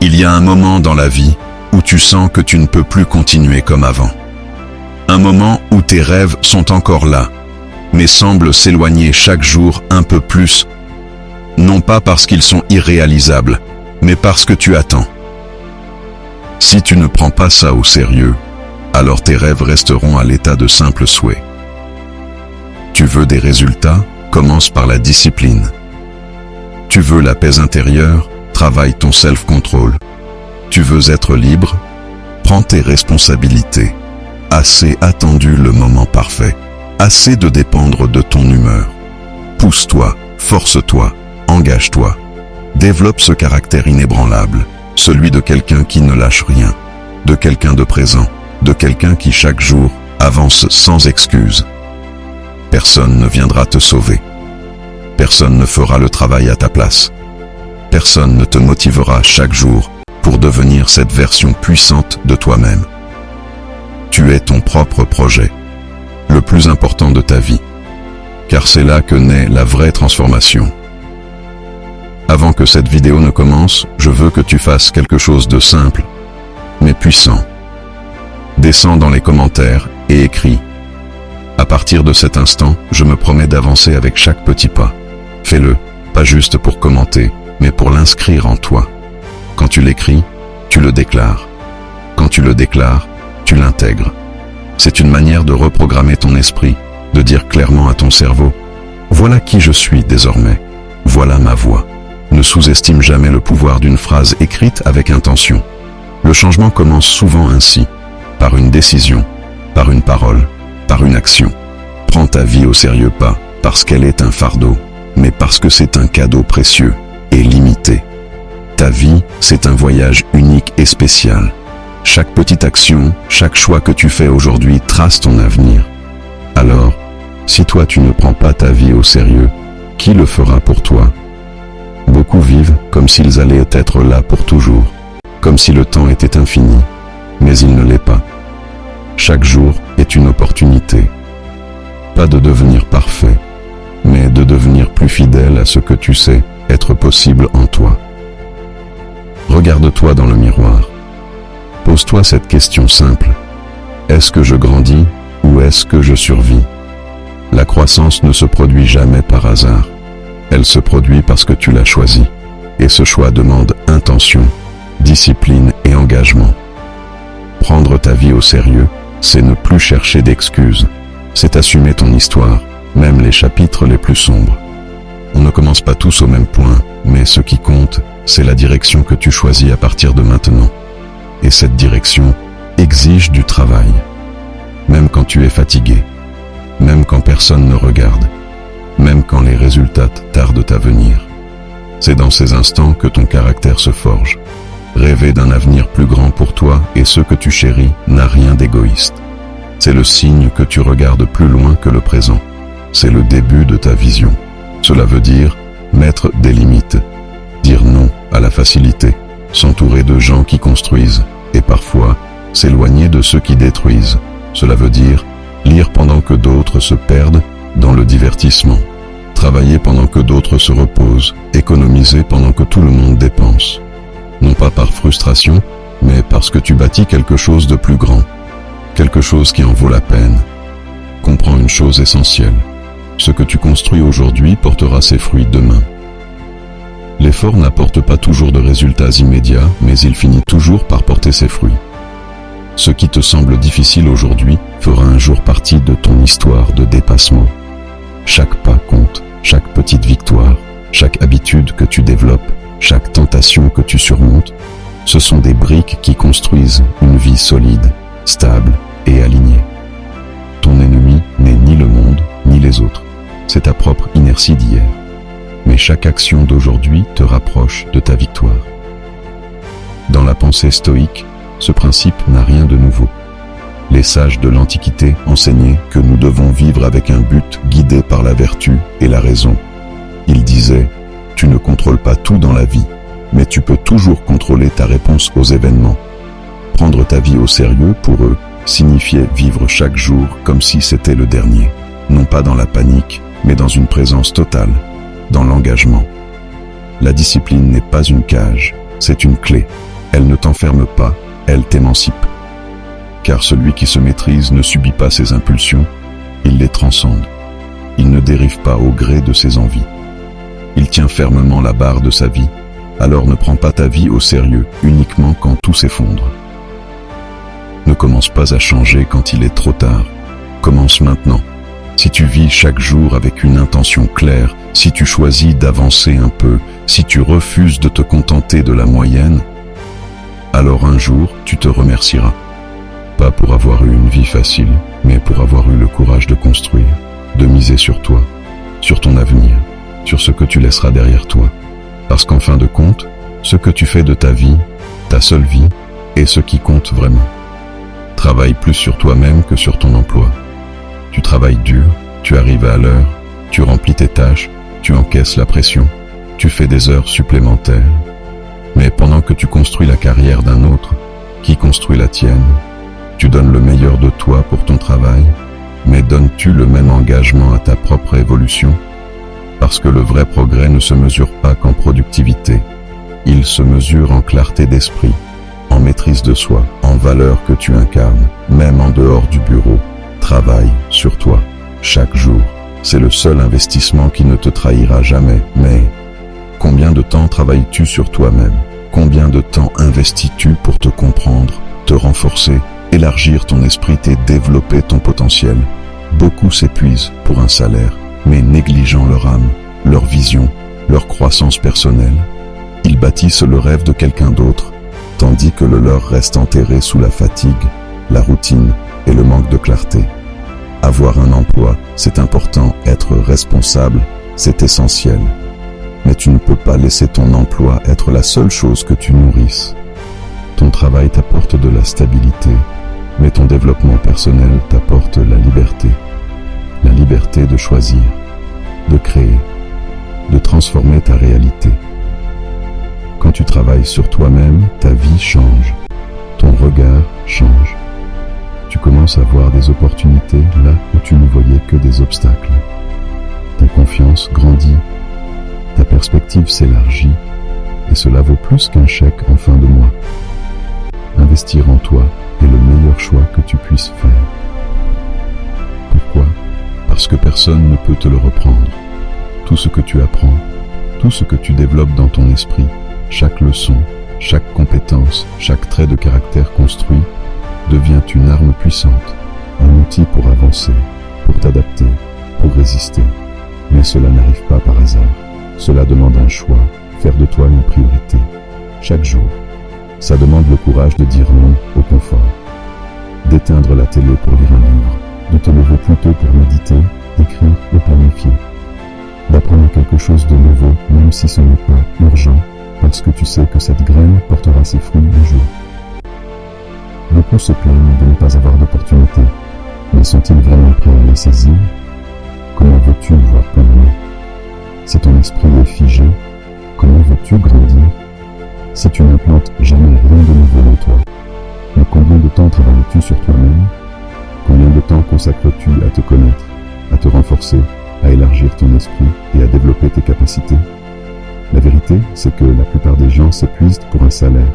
Il y a un moment dans la vie où tu sens que tu ne peux plus continuer comme avant. Un moment où tes rêves sont encore là, mais semblent s'éloigner chaque jour un peu plus, non pas parce qu'ils sont irréalisables, mais parce que tu attends. Si tu ne prends pas ça au sérieux, alors tes rêves resteront à l'état de simples souhaits. Tu veux des résultats? Commence par la discipline. Tu veux la paix intérieure? Travaille ton self-control. Tu veux être libre? Prends tes responsabilités. Assez attendu le moment parfait. Assez de dépendre de ton humeur. Pousse-toi, force-toi, engage-toi. Développe ce caractère inébranlable, celui de quelqu'un qui ne lâche rien, de quelqu'un de présent, de quelqu'un qui chaque jour avance sans excuse. Personne ne viendra te sauver. Personne ne fera le travail à ta place. Personne ne te motivera chaque jour pour devenir cette version puissante de toi-même. Tu es ton propre projet, le plus important de ta vie, car c'est là que naît la vraie transformation. Avant que cette vidéo ne commence, je veux que tu fasses quelque chose de simple, mais puissant. Descends dans les commentaires et écris. À partir de cet instant, je me promets d'avancer avec chaque petit pas. Fais-le, pas juste pour commenter, mais pour l'inscrire en toi. Quand tu l'écris, tu le déclares. Quand tu le déclares, tu l'intègres. C'est une manière de reprogrammer ton esprit, de dire clairement à ton cerveau « Voilà qui je suis désormais. Voilà ma voix. » Ne sous-estime jamais le pouvoir d'une phrase écrite avec intention. Le changement commence souvent ainsi, par une décision, par une parole, par une action. Prends ta vie au sérieux, pas parce qu'elle est un fardeau, mais parce que c'est un cadeau précieux et limité. Ta vie, c'est un voyage unique et spécial. Chaque petite action, chaque choix que tu fais aujourd'hui trace ton avenir. Alors, si toi tu ne prends pas ta vie au sérieux, qui le fera pour toi? Beaucoup vivent comme s'ils allaient être là pour toujours, comme si le temps était infini, mais il ne l'est pas. Chaque jour est une opportunité. Pas de devenir parfait, mais de devenir plus fidèle à ce que tu sais être possible en toi. Regarde-toi dans le miroir. Pose-toi cette question simple. Est-ce que je grandis ou est-ce que je survis? La croissance ne se produit jamais par hasard. Elle se produit parce que tu l'as choisi. Et ce choix demande intention, discipline et engagement. Prendre ta vie au sérieux, c'est ne plus chercher d'excuses. C'est assumer ton histoire, même les chapitres les plus sombres. On ne commence pas tous au même point, mais ce qui compte, c'est la direction que tu choisis à partir de maintenant. Et cette direction exige du travail. Même quand tu es fatigué, même quand personne ne regarde, même quand les résultats tardent à venir. C'est dans ces instants que ton caractère se forge. Rêver d'un avenir plus grand pour toi et ceux que tu chéris n'a rien d'égoïste. C'est le signe que tu regardes plus loin que le présent. C'est le début de ta vision. Cela veut dire mettre des limites, dire non à la facilité, s'entourer de gens qui construisent et parfois s'éloigner de ceux qui détruisent. Cela veut dire lire pendant que d'autres se perdent dans le divertissement, travailler pendant que d'autres se reposent, économiser pendant que tout le monde dépense. Non pas par frustration, mais parce que tu bâtis quelque chose de plus grand, quelque chose qui en vaut la peine. Comprends une chose essentielle. Ce que tu construis aujourd'hui portera ses fruits demain. L'effort n'apporte pas toujours de résultats immédiats, mais il finit toujours par porter ses fruits. Ce qui te semble difficile aujourd'hui fera un jour partie de ton histoire de dépassement. Chaque pas compte, chaque petite victoire, chaque habitude que tu développes, chaque tentation que tu surmontes, ce sont des briques qui construisent une vie solide, stable et alignée. Ton ennemi n'est ni le monde, ni les autres. C'est ta propre inertie d'hier. Mais chaque action d'aujourd'hui te rapproche de ta victoire. Dans la pensée stoïque, ce principe n'a rien de nouveau. Les sages de l'Antiquité enseignaient que nous devons vivre avec un but guidé par la vertu et la raison. Ils disaient « Tu ne contrôles pas tout dans la vie, mais tu peux toujours contrôler ta réponse aux événements. » Prendre ta vie au sérieux, pour eux, signifiait vivre chaque jour comme si c'était le dernier. Non pas dans la panique, mais dans une présence totale, dans l'engagement. La discipline n'est pas une cage, C'est une clé. Elle ne t'enferme pas, elle t'émancipe. Car celui qui se maîtrise ne subit pas ses impulsions, il les transcende. Il ne dérive pas au gré de ses envies. Il tient fermement la barre de sa vie, alors ne prends pas ta vie au sérieux uniquement quand tout s'effondre. Ne commence pas à changer quand il est trop tard. Commence maintenant. Si tu vis chaque jour avec une intention claire, si tu choisis d'avancer un peu, si tu refuses de te contenter de la moyenne, alors un jour tu te remercieras. Pas pour avoir eu une vie facile, mais pour avoir eu le courage de construire, de miser sur toi, sur ton avenir, sur ce que tu laisseras derrière toi. Parce qu'en fin de compte, ce que tu fais de ta vie, ta seule vie, est ce qui compte vraiment. Travaille plus sur toi-même que sur ton emploi. Tu travailles dur, tu arrives à l'heure, tu remplis tes tâches, tu encaisses la pression, tu fais des heures supplémentaires. Mais pendant que tu construis la carrière d'un autre, qui construit la tienne? Tu donnes le meilleur de toi pour ton travail, mais donnes-tu le même engagement à ta propre évolution? Parce que le vrai progrès ne se mesure pas qu'en productivité. Il se mesure en clarté d'esprit, en maîtrise de soi, en valeurs que tu incarnes, même en dehors du bureau. Travaille sur toi, chaque jour. C'est le seul investissement qui ne te trahira jamais. Mais combien de temps travailles-tu sur toi-même? Combien de temps investis-tu pour te comprendre, te renforcer, élargir ton esprit et développer ton potentiel? Beaucoup s'épuisent pour un salaire, mais négligeant leur âme, leur vision, leur croissance personnelle. Ils bâtissent le rêve de quelqu'un d'autre, tandis que le leur reste enterré sous la fatigue, la routine et le manque de clarté. Avoir un emploi, c'est important. Être responsable, c'est essentiel. Mais tu ne peux pas laisser ton emploi être la seule chose que tu nourrisses. Ton travail t'apporte de la stabilité, mais ton développement personnel t'apporte la liberté. La liberté de choisir, de créer, de transformer ta réalité. Quand tu travailles sur toi-même, ta vie change, ton regard change. Tu commences à voir des opportunités là où tu ne voyais que des obstacles. Ta confiance grandit, ta perspective s'élargit, et cela vaut plus qu'un chèque en fin de mois. Investir en toi est le meilleur choix que tu puisses faire. Pourquoi? Parce que personne ne peut te le reprendre. Tout ce que tu apprends, tout ce que tu développes dans ton esprit, chaque leçon, chaque compétence, chaque trait de caractère construit, devient une arme puissante, un outil pour avancer, pour t'adapter, pour résister. Mais cela n'arrive pas par hasard. Cela demande un choix, faire de toi une priorité, chaque jour. Ça demande le courage de dire non au confort, d'éteindre la télé pour lire un livre, de te lever plus tôt pour méditer, écrire et planifier, d'apprendre quelque chose de nouveau, même si ce n'est pas urgent, parce que tu sais que cette graine portera ses fruits un jour. Beaucoup se plaignent de ne pas avoir d'opportunités, mais sont-ils vraiment prêts à les saisir? Comment veux-tu voir plus loin? Si ton esprit est figé, comment veux-tu grandir? Si tu n'implantes jamais rien de nouveau en toi, mais combien de temps travailles-tu sur toi-même? Combien de temps consacres-tu à te connaître, à te renforcer, à élargir ton esprit et à développer tes capacités? La vérité, c'est que la plupart des gens s'épuisent pour un salaire,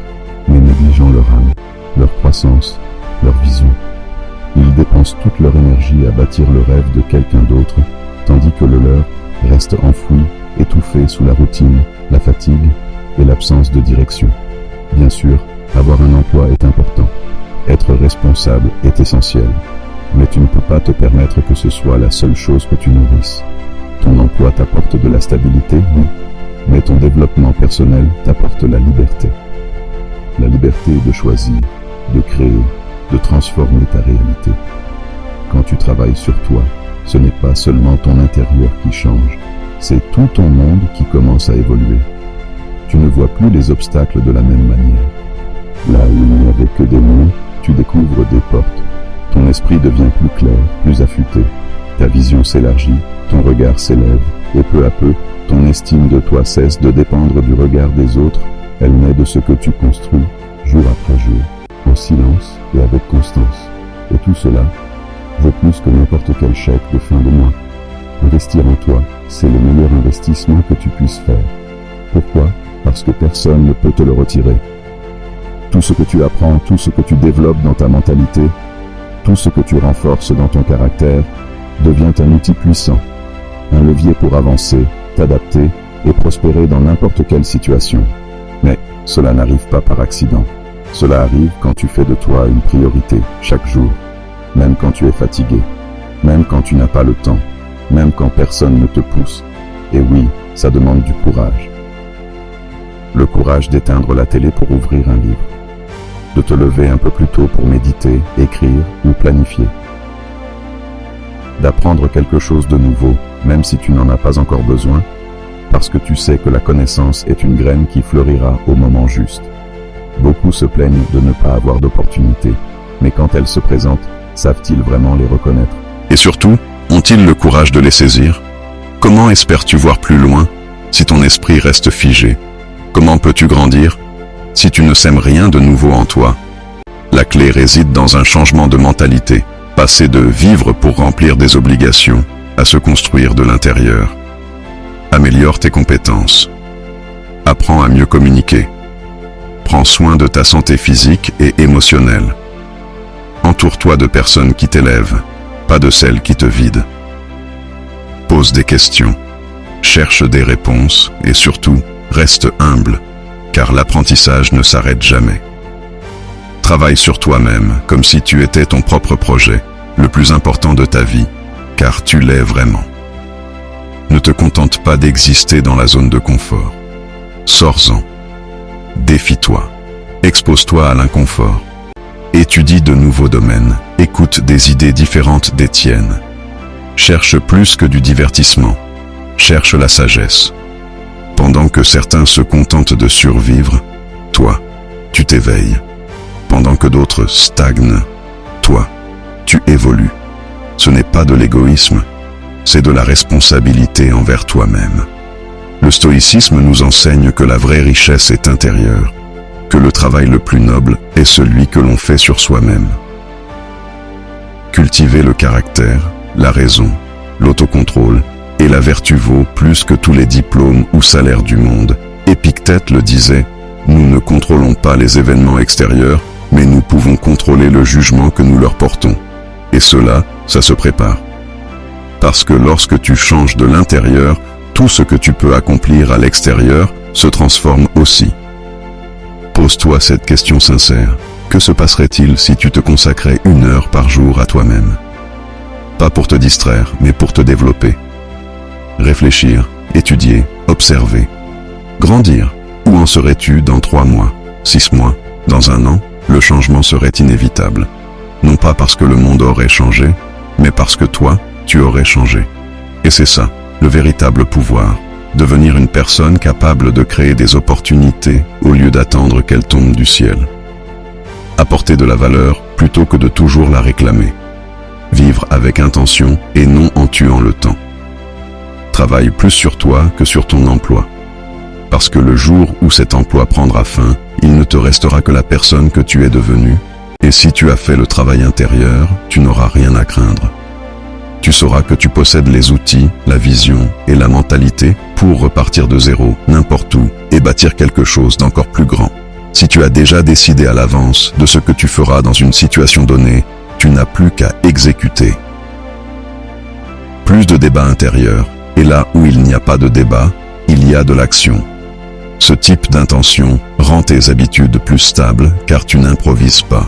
mais négligeant leur âme, leur croissance, leur vision. Ils dépensent toute leur énergie à bâtir le rêve de quelqu'un d'autre, tandis que le leur reste enfoui, étouffé sous la routine, la fatigue et l'absence de direction. Bien sûr, avoir un emploi est important. Être responsable est essentiel. Mais tu ne peux pas te permettre que ce soit la seule chose que tu nourrisses. Ton emploi t'apporte de la stabilité, oui, mais ton développement personnel t'apporte la liberté. La liberté de choisir, de créer, de transformer ta réalité. Quand tu travailles sur toi, ce n'est pas seulement ton intérieur qui change, c'est tout ton monde qui commence à évoluer. Tu ne vois plus les obstacles de la même manière. Là où il n'y avait que des murs, tu découvres des portes. Ton esprit devient plus clair, plus affûté. Ta vision s'élargit, ton regard s'élève, et peu à peu, ton estime de toi cesse de dépendre du regard des autres. Elle naît de ce que tu construis, jour après jour, en silence et avec constance. Et tout cela vaut plus que n'importe quel chèque de fin de mois. Investir en toi, c'est le meilleur investissement que tu puisses faire. Pourquoi? parce que personne ne peut te le retirer. Tout ce que tu apprends, tout ce que tu développes dans ta mentalité, tout ce que tu renforces dans ton caractère, devient un outil puissant, un levier pour avancer, t'adapter et prospérer dans n'importe quelle situation. Mais cela n'arrive pas par accident. Cela arrive quand tu fais de toi une priorité chaque jour, même quand tu es fatigué, même quand tu n'as pas le temps, même quand personne ne te pousse. Et oui, ça demande du courage. Le courage d'éteindre la télé pour ouvrir un livre, de te lever un peu plus tôt pour méditer, écrire ou planifier, d'apprendre quelque chose de nouveau, même si tu n'en as pas encore besoin, parce que tu sais que la connaissance est une graine qui fleurira au moment juste. Beaucoup se plaignent de ne pas avoir d'opportunités, mais quand elles se présentent, savent-ils vraiment les reconnaître? Et surtout, ont-ils le courage de les saisir? Comment espères-tu voir plus loin si ton esprit reste figé? Comment peux-tu grandir si tu ne sèmes rien de nouveau en toi? La clé réside dans un changement de mentalité, passer de vivre pour remplir des obligations à se construire de l'intérieur. Améliore tes compétences. Apprends à mieux communiquer. Prends soin de ta santé physique et émotionnelle. Entoure-toi de personnes qui t'élèvent, pas de celles qui te vident. Pose des questions, cherche des réponses et surtout, reste humble, car l'apprentissage ne s'arrête jamais. Travaille sur toi-même comme si tu étais ton propre projet, le plus important de ta vie, car tu l'es vraiment. Ne te contente pas d'exister dans la zone de confort. Sors-en. Défie-toi. Expose-toi à l'inconfort. Étudie de nouveaux domaines. Écoute des idées différentes des tiennes. Cherche plus que du divertissement. Cherche la sagesse. Pendant que certains se contentent de survivre, toi, tu t'éveilles. Pendant que d'autres stagnent, toi, tu évolues. Ce n'est pas de l'égoïsme, c'est de la responsabilité envers toi-même. Le stoïcisme nous enseigne que la vraie richesse est intérieure, que le travail le plus noble est celui que l'on fait sur soi-même. Cultiver le caractère, la raison, l'autocontrôle et la vertu vaut plus que tous les diplômes ou salaires du monde. Épictète le disait, nous ne contrôlons pas les événements extérieurs, mais nous pouvons contrôler le jugement que nous leur portons. Et cela, ça se prépare. Parce que lorsque tu changes de l'intérieur, tout ce que tu peux accomplir à l'extérieur se transforme aussi. Pose-toi cette question sincère. Que se passerait-il si tu te consacrais 1 heure par jour à toi-même? Pas pour te distraire, mais pour te développer. Réfléchir, étudier, observer. Grandir. Où en serais-tu dans 3 mois, 6 mois, dans 1 an? Le changement serait inévitable. Non pas parce que le monde aurait changé, mais parce que toi, tu aurais changé. Et c'est ça, le véritable pouvoir. Devenir une personne capable de créer des opportunités au lieu d'attendre qu'elles tombent du ciel. Apporter de la valeur plutôt que de toujours la réclamer. Vivre avec intention et non en tuant le temps. Travaille plus sur toi que sur ton emploi. Parce que le jour où cet emploi prendra fin, il ne te restera que la personne que tu es devenue. Et si tu as fait le travail intérieur, tu n'auras rien à craindre. Tu sauras que tu possèdes les outils, la vision et la mentalité pour repartir de zéro, n'importe où, et bâtir quelque chose d'encore plus grand. Si tu as déjà décidé à l'avance de ce que tu feras dans une situation donnée, tu n'as plus qu'à exécuter. Plus de débat intérieur, et là où il n'y a pas de débat, il y a de l'action. Ce type d'intention rend tes habitudes plus stables car tu n'improvises pas.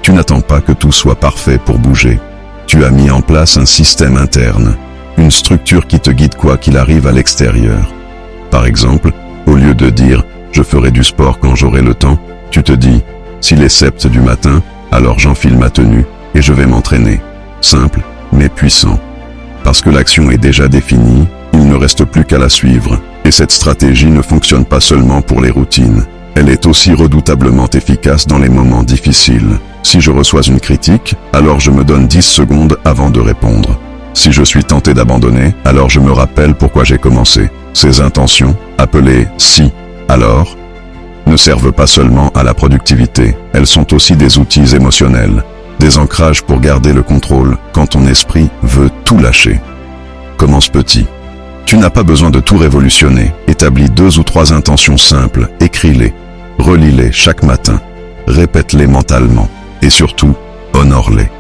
Tu n'attends pas que tout soit parfait pour bouger. Tu as mis en place un système interne, une structure qui te guide quoi qu'il arrive à l'extérieur. Par exemple, au lieu de dire « je ferai du sport quand j'aurai le temps », tu te dis « s'il est 7 du matin, alors j'enfile ma tenue et je vais m'entraîner ». Simple, mais puissant. Parce que l'action est déjà définie, il ne reste plus qu'à la suivre. Et cette stratégie ne fonctionne pas seulement pour les routines. Elle est aussi redoutablement efficace dans les moments difficiles. Si je reçois une critique, alors je me donne 10 secondes avant de répondre. Si je suis tenté d'abandonner, alors je me rappelle pourquoi j'ai commencé. Ces intentions, appelées « si », alors, ne servent pas seulement à la productivité, elles sont aussi des outils émotionnels, des ancrages pour garder le contrôle quand ton esprit veut tout lâcher. Commence petit. Tu n'as pas besoin de tout révolutionner. Établis 2 ou 3 intentions simples, écris-les, relis-les chaque matin, répète-les mentalement et surtout, honore-les.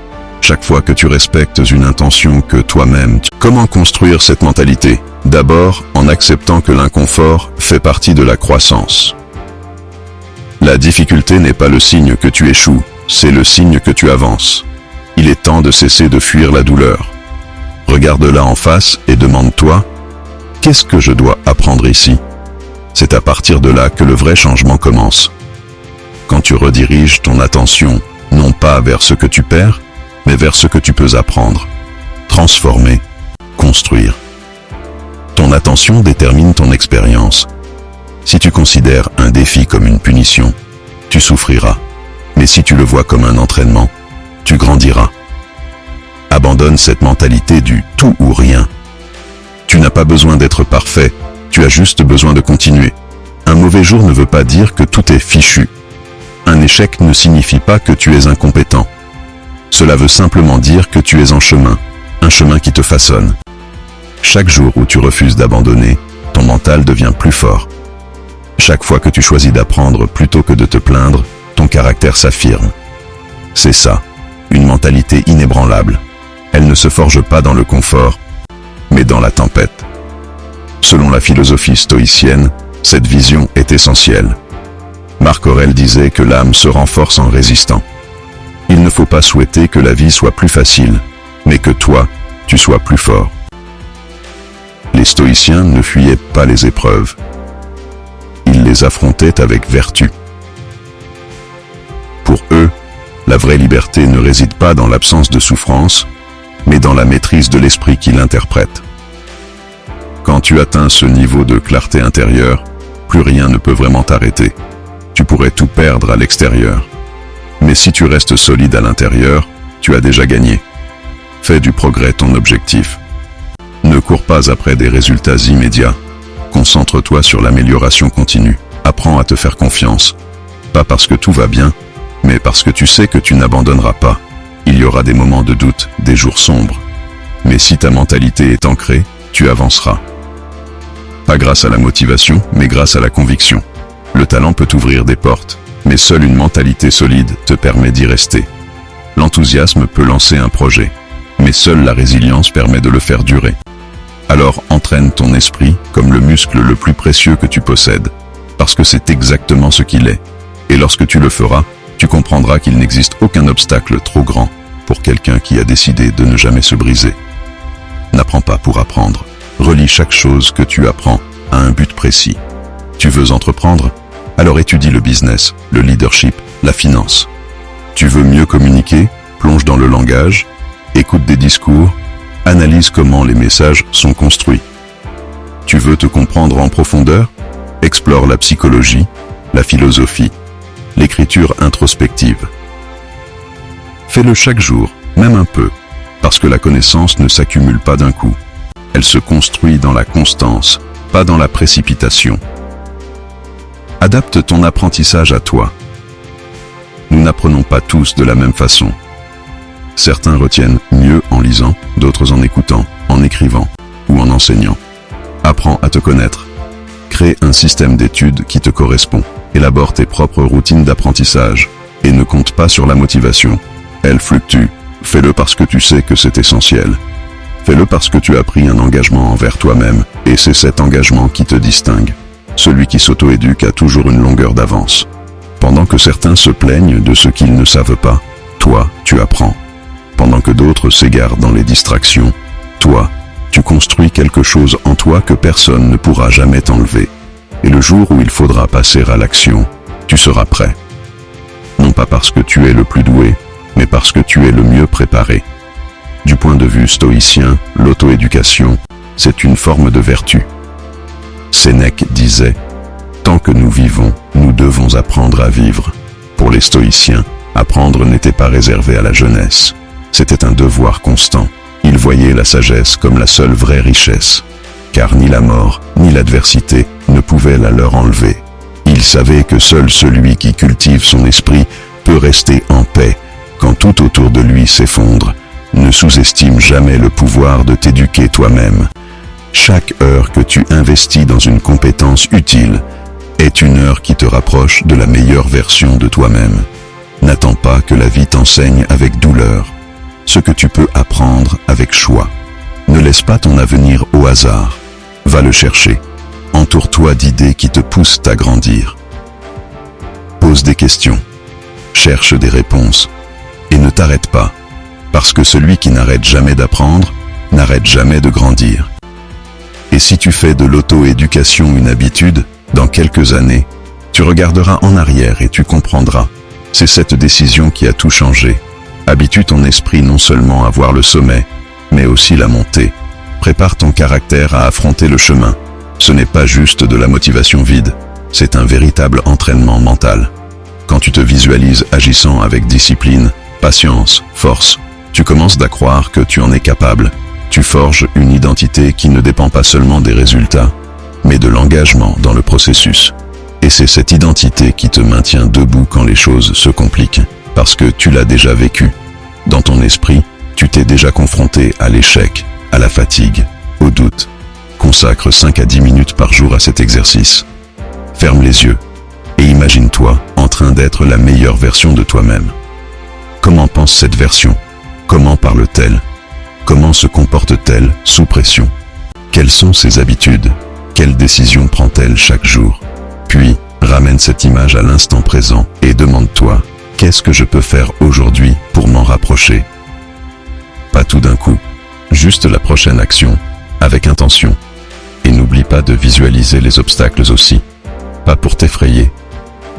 Chaque fois que tu respectes une intention que toi-même... Comment construire cette mentalité? D'abord, en acceptant que l'inconfort fait partie de la croissance. La difficulté n'est pas le signe que tu échoues, c'est le signe que tu avances. Il est temps de cesser de fuir la douleur. Regarde-la en face et demande-toi, qu'est-ce que je dois apprendre ici? C'est à partir de là que le vrai changement commence. Quand tu rediriges ton attention, non pas vers ce que tu perds, mais vers ce que tu peux apprendre, transformer, construire. Ton attention détermine ton expérience. Si tu considères un défi comme une punition, tu souffriras. Mais si tu le vois comme un entraînement, tu grandiras. Abandonne cette mentalité du tout ou rien. Tu n'as pas besoin d'être parfait, tu as juste besoin de continuer. Un mauvais jour ne veut pas dire que tout est fichu. Un échec ne signifie pas que tu es incompétent. Cela veut simplement dire que tu es en chemin, un chemin qui te façonne. Chaque jour où tu refuses d'abandonner, ton mental devient plus fort. Chaque fois que tu choisis d'apprendre plutôt que de te plaindre, ton caractère s'affirme. C'est ça, une mentalité inébranlable. Elle ne se forge pas dans le confort, mais dans la tempête. Selon la philosophie stoïcienne, cette vision est essentielle. Marc Aurèle disait que l'âme se renforce en résistant. Il ne faut pas souhaiter que la vie soit plus facile, mais que toi, tu sois plus fort. Les stoïciens ne fuyaient pas les épreuves. Ils les affrontaient avec vertu. Pour eux, la vraie liberté ne réside pas dans l'absence de souffrance, mais dans la maîtrise de l'esprit qui l'interprète. Quand tu atteins ce niveau de clarté intérieure, plus rien ne peut vraiment t'arrêter. Tu pourrais tout perdre à l'extérieur. Mais si tu restes solide à l'intérieur, tu as déjà gagné. Fais du progrès ton objectif. Ne cours pas après des résultats immédiats. Concentre-toi sur l'amélioration continue. Apprends à te faire confiance. Pas parce que tout va bien, mais parce que tu sais que tu n'abandonneras pas. Il y aura des moments de doute, des jours sombres. Mais si ta mentalité est ancrée, tu avanceras. Pas grâce à la motivation, mais grâce à la conviction. Le talent peut ouvrir des portes, mais seule une mentalité solide te permet d'y rester. L'enthousiasme peut lancer un projet, mais seule la résilience permet de le faire durer. Alors entraîne ton esprit comme le muscle le plus précieux que tu possèdes, parce que c'est exactement ce qu'il est. Et lorsque tu le feras, tu comprendras qu'il n'existe aucun obstacle trop grand pour quelqu'un qui a décidé de ne jamais se briser. N'apprends pas pour apprendre. Relie chaque chose que tu apprends à un but précis. Tu veux entreprendre? Alors étudie le business, le leadership, la finance. Tu veux mieux communiquer? Plonge dans le langage, écoute des discours, analyse comment les messages sont construits. Tu veux te comprendre en profondeur? Explore la psychologie, la philosophie, l'écriture introspective. Fais-le chaque jour, même un peu, parce que la connaissance ne s'accumule pas d'un coup. Elle se construit dans la constance, pas dans la précipitation. Adapte ton apprentissage à toi. Nous n'apprenons pas tous de la même façon. Certains retiennent mieux en lisant, d'autres en écoutant, en écrivant ou en enseignant. Apprends à te connaître. Crée un système d'études qui te correspond. Élabore tes propres routines d'apprentissage et ne compte pas sur la motivation. Elle fluctue. Fais-le parce que tu sais que c'est essentiel. Fais-le parce que tu as pris un engagement envers toi-même et c'est cet engagement qui te distingue. Celui qui s'auto-éduque a toujours une longueur d'avance. Pendant que certains se plaignent de ce qu'ils ne savent pas, toi, tu apprends. Pendant que d'autres s'égarent dans les distractions, toi, tu construis quelque chose en toi que personne ne pourra jamais t'enlever. Et le jour où il faudra passer à l'action, tu seras prêt. Non pas parce que tu es le plus doué, mais parce que tu es le mieux préparé. Du point de vue stoïcien, l'auto-éducation, c'est une forme de vertu. Sénèque disait « Tant que nous vivons, nous devons apprendre à vivre ». Pour les stoïciens, apprendre n'était pas réservé à la jeunesse. C'était un devoir constant. Ils voyaient la sagesse comme la seule vraie richesse, car ni la mort, ni l'adversité ne pouvaient la leur enlever. Ils savaient que seul celui qui cultive son esprit peut rester en paix quand tout autour de lui s'effondre. Ne sous-estime jamais le pouvoir de t'éduquer toi-même. Chaque heure que tu investis dans une compétence utile est une heure qui te rapproche de la meilleure version de toi-même. N'attends pas que la vie t'enseigne avec douleur ce que tu peux apprendre avec choix. Ne laisse pas ton avenir au hasard. Va le chercher. Entoure-toi d'idées qui te poussent à grandir. Pose des questions. Cherche des réponses. Et ne t'arrête pas, parce que celui qui n'arrête jamais d'apprendre n'arrête jamais de grandir. Et si tu fais de l'auto-éducation une habitude, dans quelques années, tu regarderas en arrière et tu comprendras. C'est cette décision qui a tout changé. Habitue ton esprit non seulement à voir le sommet, mais aussi la montée. Prépare ton caractère à affronter le chemin. Ce n'est pas juste de la motivation vide, c'est un véritable entraînement mental. Quand tu te visualises agissant avec discipline, patience, force, tu commences à croire que tu en es capable. Tu forges une identité qui ne dépend pas seulement des résultats, mais de l'engagement dans le processus. Et c'est cette identité qui te maintient debout quand les choses se compliquent, parce que tu l'as déjà vécu. Dans ton esprit, tu t'es déjà confronté à l'échec, à la fatigue, au doute. Consacre 5 à 10 minutes par jour à cet exercice. Ferme les yeux et imagine-toi en train d'être la meilleure version de toi-même. Comment pense cette version? Comment parle-t-elle? Comment se comporte-t-elle sous pression? Quelles sont ses habitudes? Quelles décisions prend-elle chaque jour? Puis, ramène cette image à l'instant présent et demande-toi, qu'est-ce que je peux faire aujourd'hui pour m'en rapprocher? Pas tout d'un coup, juste la prochaine action, avec intention. Et n'oublie pas de visualiser les obstacles aussi, pas pour t'effrayer,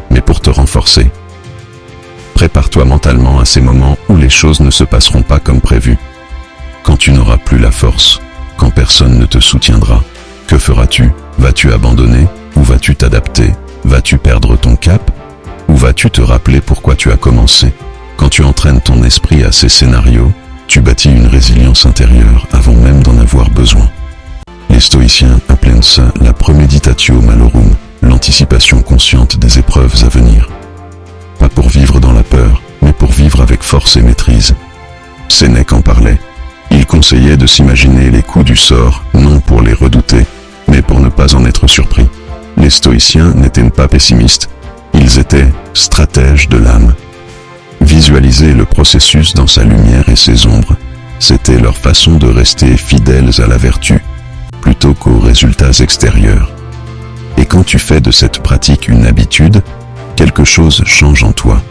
mais pour te renforcer. Prépare-toi mentalement à ces moments où les choses ne se passeront pas comme prévu. Quand tu n'auras plus la force, quand personne ne te soutiendra, que feras-tu? Vas-tu abandonner ou vas-tu t'adapter? Vas-tu perdre ton cap ou vas-tu te rappeler pourquoi tu as commencé? Quand tu entraînes ton esprit à ces scénarios, tu bâtis une résilience intérieure avant même d'en avoir besoin. Les stoïciens appellent ça la premeditatio malorum, l'anticipation consciente des épreuves à venir. Pas pour vivre dans la peur, mais pour vivre avec force et maîtrise. Sénèque en parlait. Il conseillait de s'imaginer les coups du sort, non pour les redouter, mais pour ne pas en être surpris. Les stoïciens n'étaient pas pessimistes, ils étaient stratèges de l'âme. Visualiser le processus dans sa lumière et ses ombres, c'était leur façon de rester fidèles à la vertu, plutôt qu'aux résultats extérieurs. Et quand tu fais de cette pratique une habitude, quelque chose change en toi.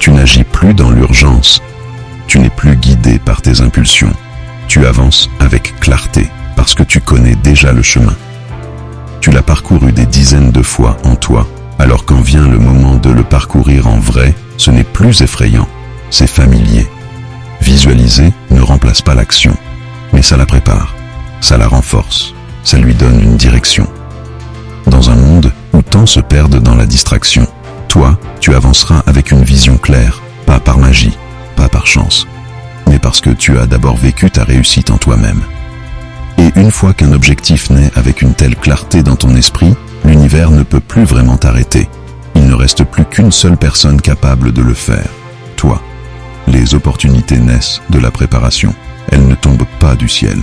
Tu n'agis plus dans l'urgence, tu n'es plus guidé par tes impulsions. Tu avances avec clarté, parce que tu connais déjà le chemin. Tu l'as parcouru des dizaines de fois en toi, alors quand vient le moment de le parcourir en vrai, ce n'est plus effrayant, c'est familier. Visualiser ne remplace pas l'action, mais ça la prépare, ça la renforce, ça lui donne une direction. Dans un monde où tant se perdent dans la distraction, toi, tu avanceras avec une vision claire, pas par magie, pas par chance, mais parce que tu as d'abord vécu ta réussite en toi-même. Et une fois qu'un objectif naît avec une telle clarté dans ton esprit, l'univers ne peut plus vraiment t'arrêter. Il ne reste plus qu'une seule personne capable de le faire, toi. Les opportunités naissent de la préparation. Elles ne tombent pas du ciel.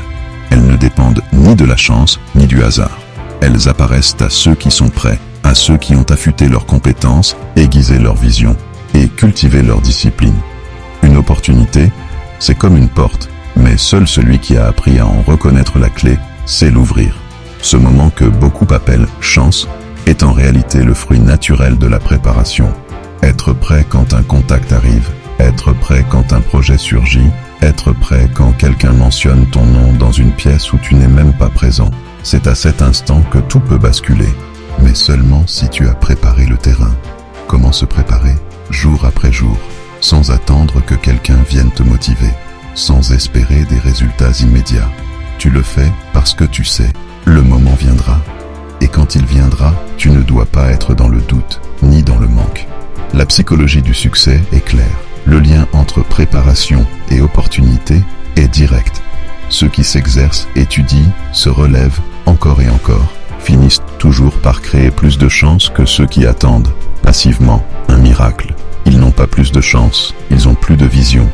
Elles ne dépendent ni de la chance, ni du hasard. Elles apparaissent à ceux qui sont prêts, à ceux qui ont affûté leurs compétences, aiguisé leur vision et cultivé leur discipline. Une opportunité, c'est comme une porte, mais seul celui qui a appris à en reconnaître la clé sait l'ouvrir. Ce moment que beaucoup appellent chance est en réalité le fruit naturel de la préparation. Être prêt quand un contact arrive, être prêt quand un projet surgit, être prêt quand quelqu'un mentionne ton nom dans une pièce où tu n'es même pas présent. C'est à cet instant que tout peut basculer, mais seulement si tu as préparé le terrain. Comment se préparer? Jour après jour, sans attendre que quelqu'un vienne te motiver, sans espérer des résultats immédiats. Tu le fais parce que tu sais, le moment viendra. Et quand il viendra, tu ne dois pas être dans le doute, ni dans le manque. La psychologie du succès est claire. Le lien entre préparation et opportunité est direct. Ceux qui s'exercent, étudient, se relèvent encore et encore, finissent toujours par créer plus de chances que ceux qui attendent passivement un miracle. Ils n'ont pas plus de chance, ils ont plus de vision,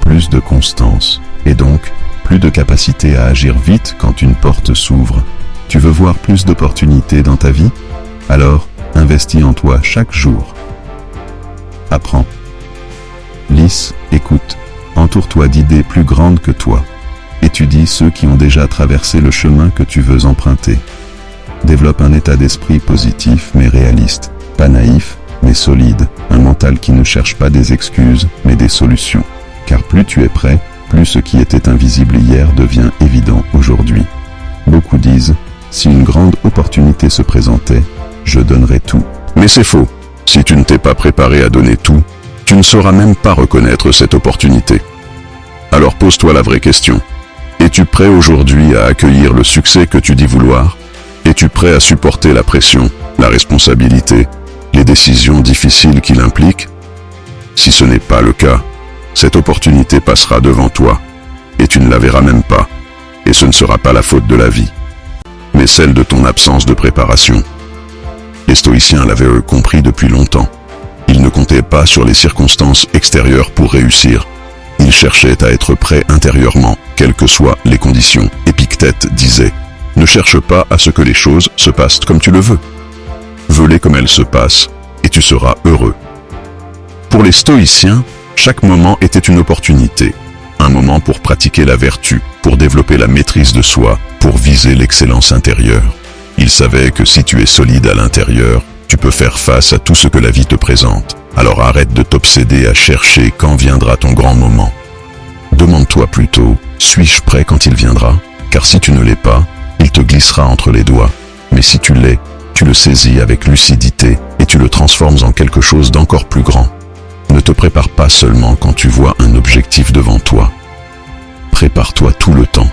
plus de constance, et donc plus de capacité à agir vite quand une porte s'ouvre. Tu veux voir plus d'opportunités dans ta vie? Alors, investis en toi chaque jour. Apprends. Lis, écoute, entoure-toi d'idées plus grandes que toi. Étudie ceux qui ont déjà traversé le chemin que tu veux emprunter. Développe un état d'esprit positif mais réaliste, pas naïf mais solide, un mental qui ne cherche pas des excuses mais des solutions. Car plus tu es prêt, plus ce qui était invisible hier devient évident aujourd'hui. Beaucoup disent, si une grande opportunité se présentait, je donnerais tout. Mais c'est faux. Si tu ne t'es pas préparé à donner tout, tu ne sauras même pas reconnaître cette opportunité. Alors pose-toi la vraie question. Es-tu prêt aujourd'hui à accueillir le succès que tu dis vouloir? Es-tu prêt à supporter la pression, la responsabilité, les décisions difficiles qu'il implique? Si ce n'est pas le cas, cette opportunité passera devant toi, et tu ne la verras même pas, et ce ne sera pas la faute de la vie, mais celle de ton absence de préparation. Les stoïciens l'avaient eux compris depuis longtemps. Ils ne comptaient pas sur les circonstances extérieures pour réussir. Ils cherchaient à être prêts intérieurement, quelles que soient les conditions. Épictète disait, ne cherche pas à ce que les choses se passent comme tu le veux. Veux-les comme elles se passent, et tu seras heureux. Pour les stoïciens, chaque moment était une opportunité. Un moment pour pratiquer la vertu, pour développer la maîtrise de soi, pour viser l'excellence intérieure. Ils savaient que si tu es solide à l'intérieur, tu peux faire face à tout ce que la vie te présente. Alors arrête de t'obséder à chercher quand viendra ton grand moment. Demande-toi plutôt, suis-je prêt quand il viendra? Car si tu ne l'es pas, il te glissera entre les doigts. Mais si tu l'es, tu le saisis avec lucidité et tu le transformes en quelque chose d'encore plus grand. Ne te prépare pas seulement quand tu vois un objectif devant toi. Prépare-toi tout le temps,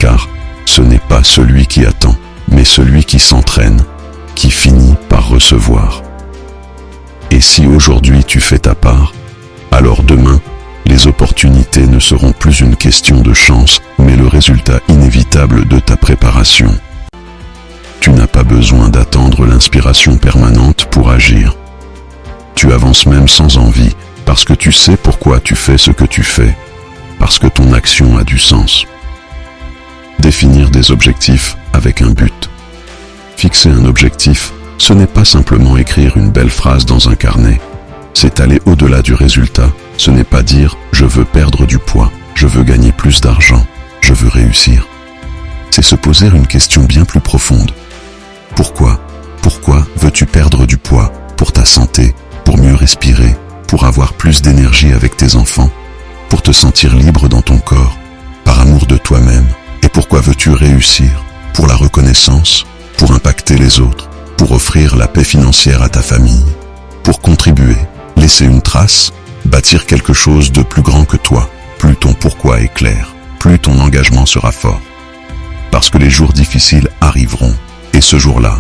car ce n'est pas celui qui attend, mais celui qui s'entraîne, qui finit par recevoir. Et si aujourd'hui tu fais ta part, alors demain, les opportunités ne seront plus une question de chance, mais le résultat inévitable de ta préparation. Tu n'as pas besoin d'attendre l'inspiration permanente pour agir. Tu avances même sans envie, parce que tu sais pourquoi tu fais ce que tu fais, parce que ton action a du sens. Définir des objectifs avec un but. Fixer un objectif, ce n'est pas simplement écrire une belle phrase dans un carnet. C'est aller au-delà du résultat. Ce n'est pas dire « je veux perdre du poids, je veux gagner plus d'argent, je veux réussir ». C'est se poser une question bien plus profonde. Pourquoi? Pourquoi veux-tu perdre du poids? Pour ta santé, pour mieux respirer, pour avoir plus d'énergie avec tes enfants, pour te sentir libre dans ton corps, par amour de toi-même. Et pourquoi veux-tu réussir? Pour la reconnaissance, pour impacter les autres, pour offrir la paix financière à ta famille, pour contribuer, laisser une trace, bâtir quelque chose de plus grand que toi. Plus ton pourquoi est clair, plus ton engagement sera fort. Parce que les jours difficiles arriveront, et ce jour-là,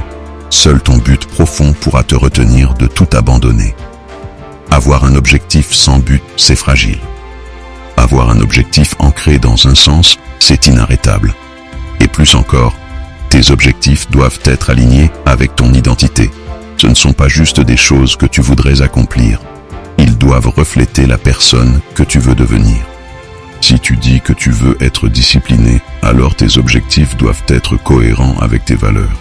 seul ton but profond pourra te retenir de tout abandonner. Avoir un objectif sans but, c'est fragile. Avoir un objectif ancré dans un sens, c'est inarrêtable. Et plus encore, tes objectifs doivent être alignés avec ton identité. Ce ne sont pas juste des choses que tu voudrais accomplir. Ils doivent refléter la personne que tu veux devenir. Si tu dis que tu veux être discipliné, alors tes objectifs doivent être cohérents avec tes valeurs.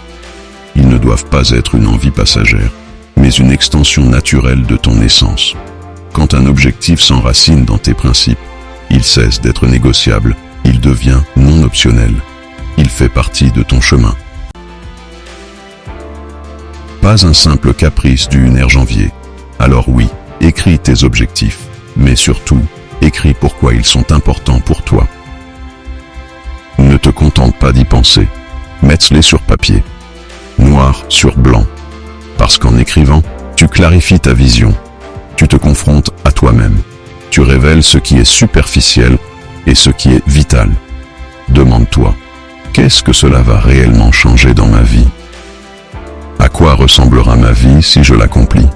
Ils ne doivent pas être une envie passagère, mais une extension naturelle de ton essence. Quand un objectif s'enracine dans tes principes, il cesse d'être négociable, il devient non optionnel. Il fait partie de ton chemin. Pas un simple caprice du 1er janvier. Alors oui, écris tes objectifs, mais surtout, écris pourquoi ils sont importants pour toi. Ne te contente pas d'y penser, mets-les sur papier, noir sur blanc, parce qu'en écrivant, tu clarifies ta vision, tu te confrontes à toi-même, tu révèles ce qui est superficiel et ce qui est vital. Demande-toi, qu'est-ce que cela va réellement changer dans ma vie? À quoi ressemblera ma vie si je l'accomplis?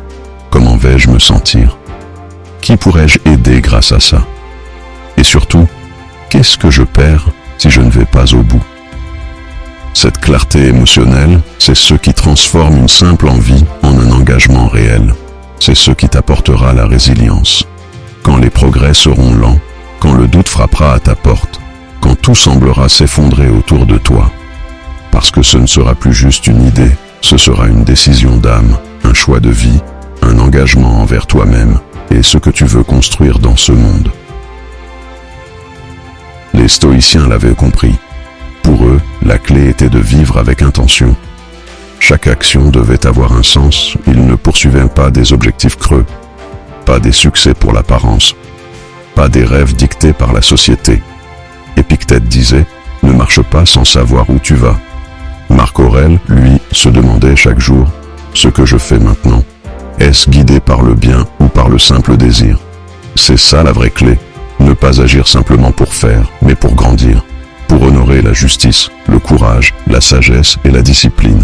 Comment vais-je me sentir? Qui pourrais-je aider grâce à ça? Et surtout, qu'est-ce que je perds si je ne vais pas au bout? Cette clarté émotionnelle, c'est ce qui transforme une simple envie en un engagement réel. C'est ce qui t'apportera la résilience. Quand les progrès seront lents, quand le doute frappera à ta porte, quand tout semblera s'effondrer autour de toi. Parce que ce ne sera plus juste une idée, ce sera une décision d'âme, un choix de vie, un engagement envers toi-même et ce que tu veux construire dans ce monde. Les stoïciens l'avaient compris. Pour eux, la clé était de vivre avec intention. Chaque action devait avoir un sens, ils ne poursuivaient pas des objectifs creux, pas des succès pour l'apparence, pas des rêves dictés par la société. Épictète disait « Ne marche pas sans savoir où tu vas ». Marc Aurèle, lui, se demandait chaque jour « Ce que je fais maintenant, est-ce guidé par le bien ou par le simple désir ?» C'est ça la vraie clé, ne pas agir simplement pour faire, mais pour grandir, pour honorer la justice, le courage, la sagesse et la discipline.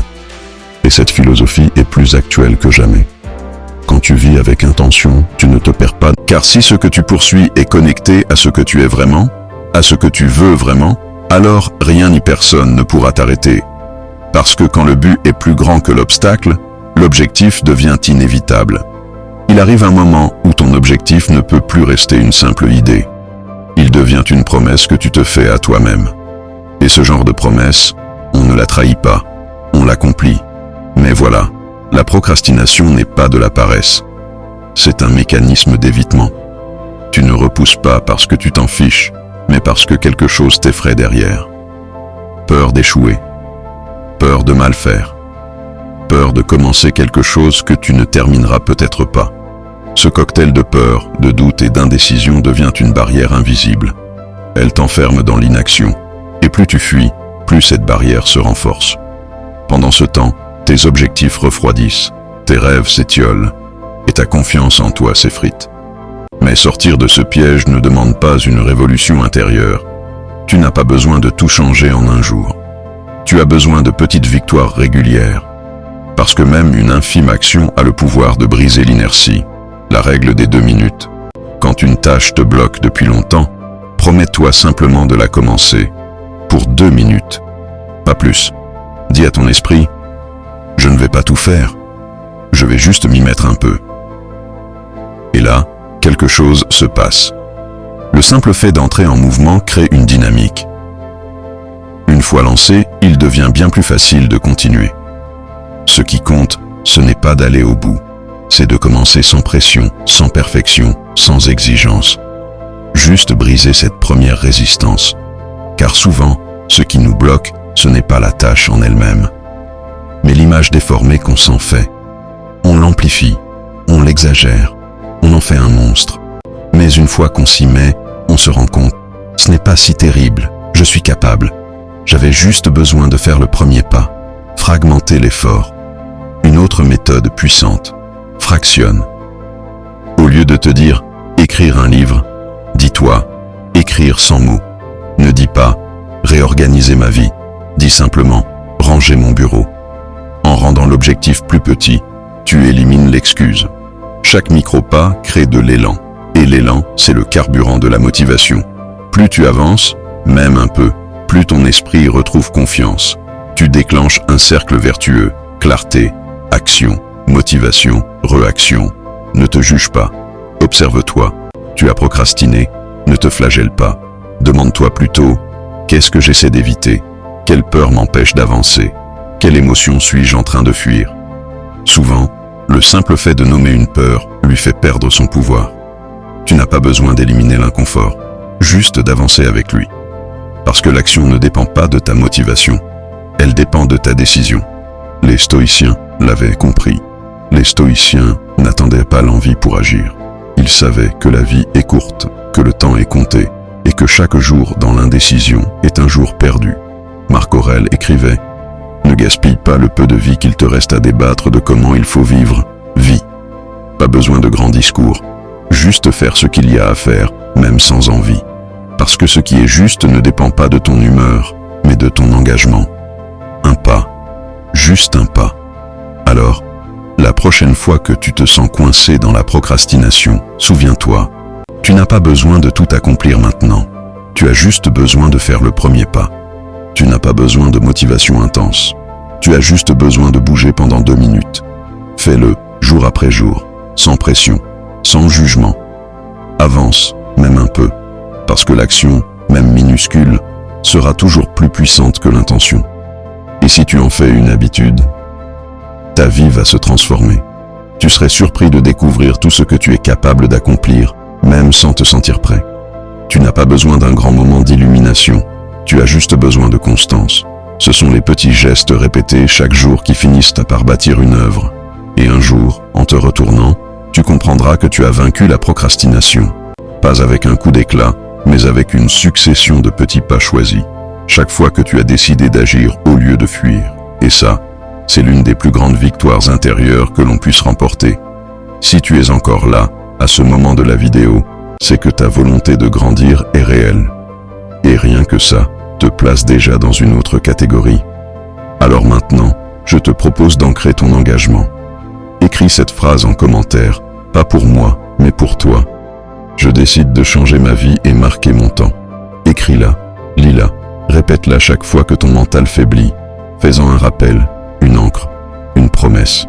Et cette philosophie est plus actuelle que jamais. Quand tu vis avec intention, tu ne te perds pas, car si ce que tu poursuis est connecté à ce que tu es vraiment, à ce que tu veux vraiment, alors rien ni personne ne pourra t'arrêter. Parce que quand le but est plus grand que l'obstacle, l'objectif devient inévitable. Il arrive un moment où ton objectif ne peut plus rester une simple idée. Il devient une promesse que tu te fais à toi-même. Et ce genre de promesse, on ne la trahit pas, on l'accomplit. Mais voilà, la procrastination n'est pas de la paresse. C'est un mécanisme d'évitement. Tu ne repousses pas parce que tu t'en fiches, mais parce que quelque chose t'effraie derrière. Peur d'échouer, peur de mal faire, peur de commencer quelque chose que tu ne termineras peut-être pas. Ce cocktail de peur, de doute et d'indécision devient une barrière invisible. Elle t'enferme dans l'inaction, et plus tu fuis, plus cette barrière se renforce. Pendant ce temps, tes objectifs refroidissent, tes rêves s'étiolent, et ta confiance en toi s'effrite. Mais sortir de ce piège ne demande pas une révolution intérieure. Tu n'as pas besoin de tout changer en un jour. Tu as besoin de petites victoires régulières. Parce que même une infime action a le pouvoir de briser l'inertie. La règle des 2 minutes. Quand une tâche te bloque depuis longtemps, promets-toi simplement de la commencer. Pour 2 minutes. Pas plus. Dis à ton esprit, je ne vais pas tout faire. Je vais juste m'y mettre un peu. Et là, quelque chose se passe. Le simple fait d'entrer en mouvement crée une dynamique. Une fois lancé, il devient bien plus facile de continuer. Ce qui compte, ce n'est pas d'aller au bout. C'est de commencer sans pression, sans perfection, sans exigence. Juste briser cette première résistance. Car souvent, ce qui nous bloque, ce n'est pas la tâche en elle-même, mais l'image déformée qu'on s'en fait. On l'amplifie, on l'exagère, on en fait un monstre. Mais une fois qu'on s'y met, on se rend compte, ce n'est pas si terrible, je suis capable. J'avais juste besoin de faire le premier pas, fragmenter l'effort. Une autre méthode puissante, fractionne. Au lieu de te dire « écrire un livre », dis-toi « écrire 100 mots ». Ne dis pas « réorganiser ma vie », dis simplement « ranger mon bureau ». En rendant l'objectif plus petit, tu élimines l'excuse. Chaque micro-pas crée de l'élan, et l'élan, c'est le carburant de la motivation. Plus tu avances, même un peu, plus ton esprit retrouve confiance. Tu déclenches un cercle vertueux, clarté, action, motivation, réaction. Ne te juge pas, observe-toi. Tu as procrastiné, ne te flagelle pas. Demande-toi plutôt, qu'est-ce que j'essaie d'éviter? Quelle peur m'empêche d'avancer? Quelle émotion suis-je en train de fuir? Souvent, le simple fait de nommer une peur lui fait perdre son pouvoir. Tu n'as pas besoin d'éliminer l'inconfort, juste d'avancer avec lui. Parce que l'action ne dépend pas de ta motivation, elle dépend de ta décision. Les stoïciens l'avaient compris. Les stoïciens n'attendaient pas l'envie pour agir. Ils savaient que la vie est courte, que le temps est compté, et que chaque jour dans l'indécision est un jour perdu. Marc Aurèle écrivait « Ne gaspille pas le peu de vie qu'il te reste à débattre de comment il faut vivre. Vis. » Pas besoin de grands discours, juste faire ce qu'il y a à faire, même sans envie. Parce que ce qui est juste ne dépend pas de ton humeur, mais de ton engagement. Un pas, juste un pas. Alors, la prochaine fois que tu te sens coincé dans la procrastination, souviens-toi, tu n'as pas besoin de tout accomplir maintenant. Tu as juste besoin de faire le premier pas. Tu n'as pas besoin de motivation intense. Tu as juste besoin de bouger pendant 2 minutes. Fais-le, jour après jour, sans pression, sans jugement. Avance, même un peu, parce que l'action, même minuscule, sera toujours plus puissante que l'intention. Et si tu en fais une habitude, ta vie va se transformer. Tu serais surpris de découvrir tout ce que tu es capable d'accomplir, même sans te sentir prêt. Tu n'as pas besoin d'un grand moment d'illumination, tu as juste besoin de constance. Ce sont les petits gestes répétés chaque jour qui finissent par bâtir une œuvre. Et un jour, en te retournant, tu comprendras que tu as vaincu la procrastination. Pas avec un coup d'éclat, mais avec une succession de petits pas choisis. Chaque fois que tu as décidé d'agir au lieu de fuir. Et ça, c'est l'une des plus grandes victoires intérieures que l'on puisse remporter. Si tu es encore là, à ce moment de la vidéo, c'est que ta volonté de grandir est réelle. Et rien que ça te place déjà dans une autre catégorie. Alors maintenant, je te propose d'ancrer ton engagement. Écris cette phrase en commentaire, pas pour moi, mais pour toi. Je décide de changer ma vie et marquer mon temps. Écris-la, lis-la, répète-la chaque fois que ton mental faiblit. Fais-en un rappel, une encre, une promesse.